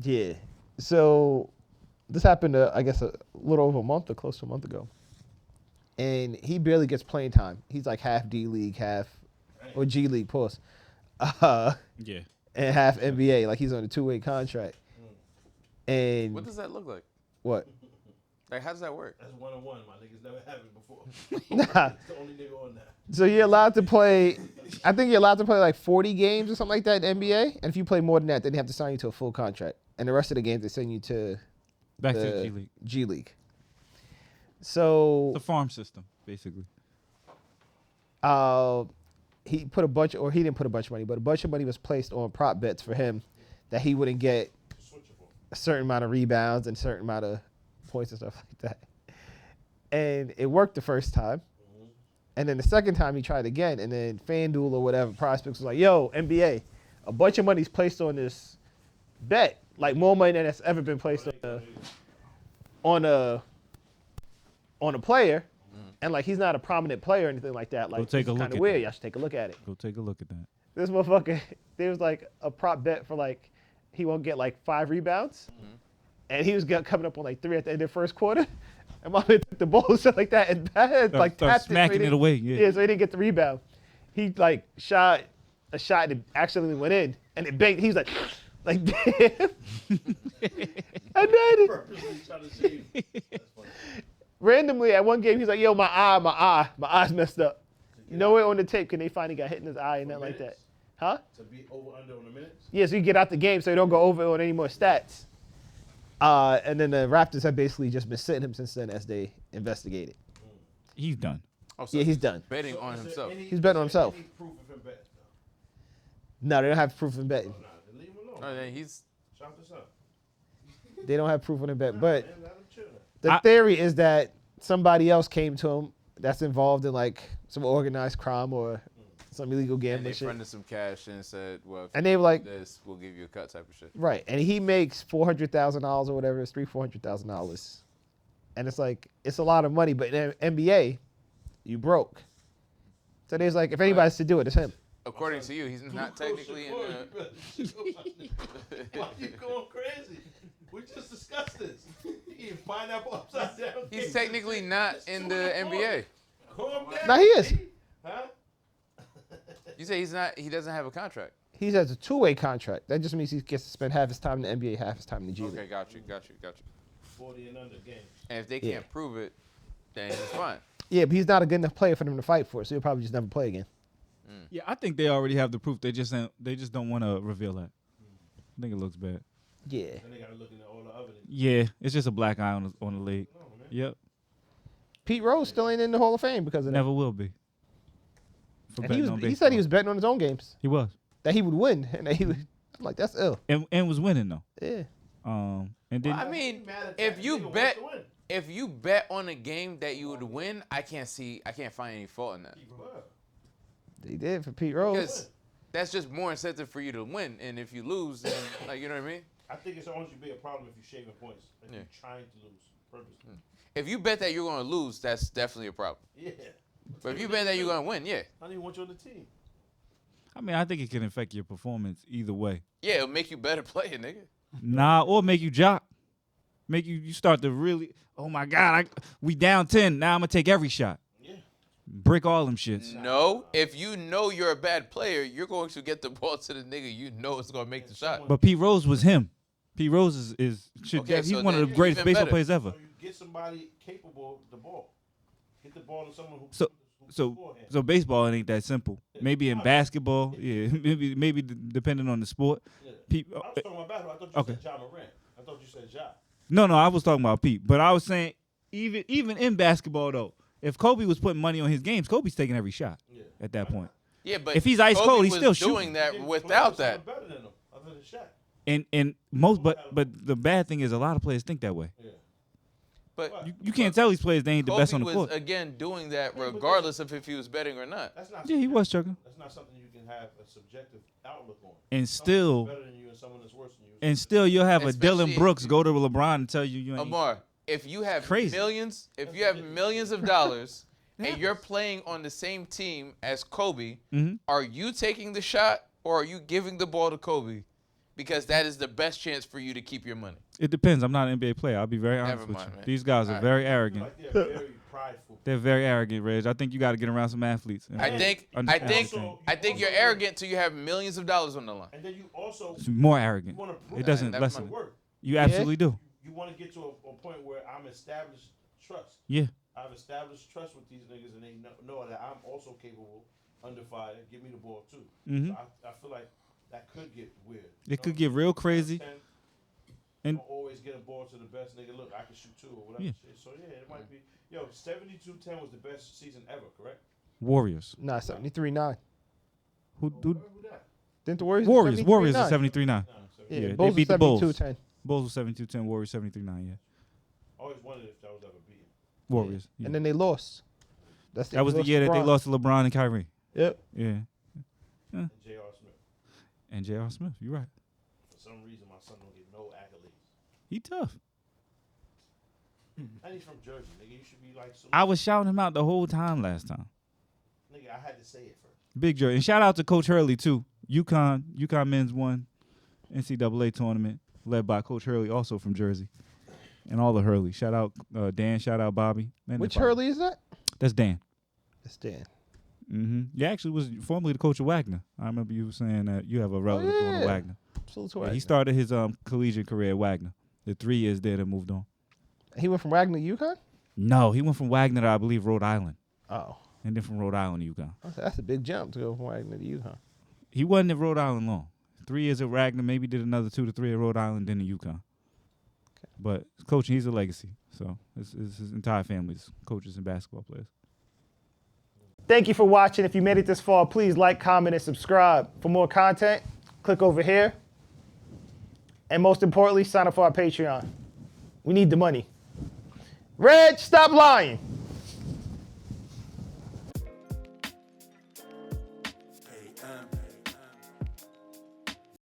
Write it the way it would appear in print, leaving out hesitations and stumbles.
Yeah. So this happened, I guess, a little over a month or close to a month ago. And he barely gets playing time. He's like half D League, half or G League, pause. Yeah. And half NBA. Like he's on a 2-way contract. And What does that look like? what? Like, how does that work? That's 1-on-1. My niggas never happened before. Nah. It's the only nigga on that. So you're allowed to play. I think you're allowed to play like 40 games or something like that in NBA. And if you play more than that, then they have to sign you to a full contract. And the rest of the games they send you to Back to the G League. G League. So The farm system, basically. he put a bunch, or he didn't put a bunch of money, but a bunch of money was placed on prop bets for him that he wouldn't get a certain amount of rebounds and a certain amount of points and stuff like that. And it worked the first time. And then the second time he tried again, and then FanDuel or whatever, Prospects was like, yo, NBA, a bunch of money's placed on this bet, like more money than has ever been placed on a player. And like he's not a prominent player or anything like that. Like take a it's look kind of at weird. that. Y'all should take a look at it. Go take a look at that. This motherfucker, there was like a prop bet for like he won't get like 5 rebounds, and he was coming up on like 3 at the end of the first quarter. And my man took the ball and stuff like that and like Start tapped smacking it away. Yeah. So he didn't get the rebound. He like shot a shot that accidentally went in, and it banged. He was like damn. I made it. Purposely trying to save you. That's funny. Randomly at one game, he's like, "Yo, my eye's messed up." Nowhere on the tape can they find he got hit in his eye and nothing like that. Huh? To be over under on the minutes? Yeah, so you get out the game so you don't go over on any more stats. And then the Raptors have basically just been sitting him since then as they investigated. He's done. Oh, so Yeah, he's done. betting on himself. He's betting on himself. Any proof of him betting? No, they don't have proof in betting. Nah, then leave him alone. No, then he's Shout this out. They don't have proof on the bet. But Man, let him chill. the theory is that somebody else came to him that's involved in like some organized crime or some illegal and they gambling shit. fronted some cash and said, well, if And they were like, this, we'll give you a cut type of shit. right. And he makes $400,000 or whatever. It's $400,000. And it's like, it's a lot of money. But in NBA, you broke. So there's like, if anybody's to do it, it's him. According to you, he's not technically in Why you going crazy? We just discussed this. You eating pineapple upside down. He's technically not in the NBA. Calm down. Now he is. Huh? You say he's not. He doesn't have a contract. He has a 2-way contract. That just means he gets to spend half his time in the NBA, half his time in the G League. Okay, got you. 40 and under games. And if they can't prove it, then he's fine. Yeah, but he's not a good enough player for them to fight for, so he'll probably just never play again. Yeah, I think they already have the proof. They just don't want to reveal that. I think it looks bad. Yeah. Then they gotta look into all the evidence. Yeah, it's just a black eye on the league. No, man. Yep, Pete Rose still ain't in the Hall of Fame because of that. never will be. For And betting on he said baseball. he was betting on his own games He was, that he would win, and that he would. I'm like, that's ill. and was winning though. Yeah. And then I mean, Mad at if that you nigga wants bet, to win. if you bet on a game that you would win, I can't find any fault in that. What? They did for Pete Rose. Because that's just more incentive for you to win. And if you lose, then, like, you know what I mean? I think it's only be a problem if you're shaving points and Yeah. you're trying to lose purposely. If you bet that you're going to lose, that's definitely a problem. Yeah. But if you bet that you're going to win, yeah. I don't even want you on the team. I mean, I think it can affect your performance either way. Yeah, it'll make you better player, nigga. Nah, or make you jock. Make you start to really, oh my God, we down 10. Now I'm going to take every shot. Yeah. Brick all them shits. No, if you know you're a bad player, you're going to get the ball to the nigga you know is going to make the shot. But Pete Rose was him. Pete Rose he's Okay, he's so one of then the greatest even baseball better. players ever. So you get somebody capable of the ball. Get the ball to someone who So who so beforehand. so baseball ain't that simple. Maybe in basketball, yeah. Maybe depending on the sport. Yeah. Pete, I was talking about basketball. I thought you Okay. said Ja Morant. I thought you said Ja. no, I was talking about Pete, but I was saying even in basketball though, if Kobe was putting money on his games, Kobe's taking every shot Yeah. at that point. Yeah, but If he's ice Kobe cold, he's was still doing shooting. that Didn't without play that. with someone better than him, other than Shaq. And but the bad thing is a lot of players think that way. Yeah. But You can't tell these players they ain't the Kobe best on the was court. again doing that Yeah, but regardless of if he was betting or not. That's not. Yeah, he was chugging. That's not something you can have a subjective outlook on. And Someone still that's better than you and someone that's worse than you. and still you'll have a Especially Dylan Brooks go to LeBron and tell you ain't. Amar, if you have Crazy. millions, if you have millions of dollars and you're playing on the same team as Kobe, Mhm. are you taking the shot or are you giving the ball to Kobe? because that is the best chance for you to keep your money. It depends. I'm not an NBA player. I'll be very honest Never with mind, you. man. These guys are All right. very I feel arrogant. like they're very prideful. They're very arrogant, Reg. I think you got to get around some athletes. and I think understand everything. I think you're arrogant till you have millions of dollars on the line. And then you also It's more arrogant. want to prove It doesn't never lessen mind. it. work. You absolutely do. You want to get to a point where I'm established trust. Yeah. I've established trust with these niggas, and they know that I'm also capable under fire. Give me the ball too. Mhm. So I feel like that could get weird. It could get real crazy. And And- always get a ball to the best nigga. Look, I can shoot too or whatever. Yeah. Shit. So yeah, it might be. Yo, 72-10 was the best season ever, correct? Warriors. Nah, 73-9. Who Who that? Didn't the Warriors? Warriors. 73-9? Warriors are 73-9. Nah, Yeah, Yeah, they Bulls beat the was Bulls. 72-10. Bulls was 72-10. Warriors 73-9. Yeah. always wondered if that was ever beaten. Warriors. Yeah. And then they lost. That's That was the year that they LeBron. lost to LeBron and Kyrie. Yep. Yeah. And J.R. Smith. And J.R. Smith. You're right. For some reason, my son don't get no accolades. He tough. And he's from Jersey, nigga. You should be like. I was shouting him out the whole time last time. Nigga, I had to say it first. Big Jersey. And shout out to Coach Hurley, too. UConn men's won NCAA tournament led by Coach Hurley, also from Jersey. And all the Hurley. Shout out Dan. Shout out Bobby. Man, Which they fire. Hurley is that? That's Dan. That's Dan. Mm-hmm. You actually was formerly the coach of Wagner. I remember you saying that you have a relative going to yeah. Wagner. Absolutely. Yeah, he started his collegiate career at Wagner. The 3 years there and moved on. He went from Wagner to UConn? No, he went from Wagner to, I believe, Rhode Island. Oh. And then from Rhode Island to UConn. That's a big jump to go from Wagner to UConn. He wasn't at Rhode Island long. 3 years at Wagner, maybe did another 2 to 3 at Rhode Island, then to UConn. But coaching, he's a legacy. So it's his entire family's coaches and basketball players. Thank you for watching. If you made it this far, please like, comment, and subscribe. For more content, click over here. And most importantly, sign up for our Patreon. We need the money. Reg, stop lying.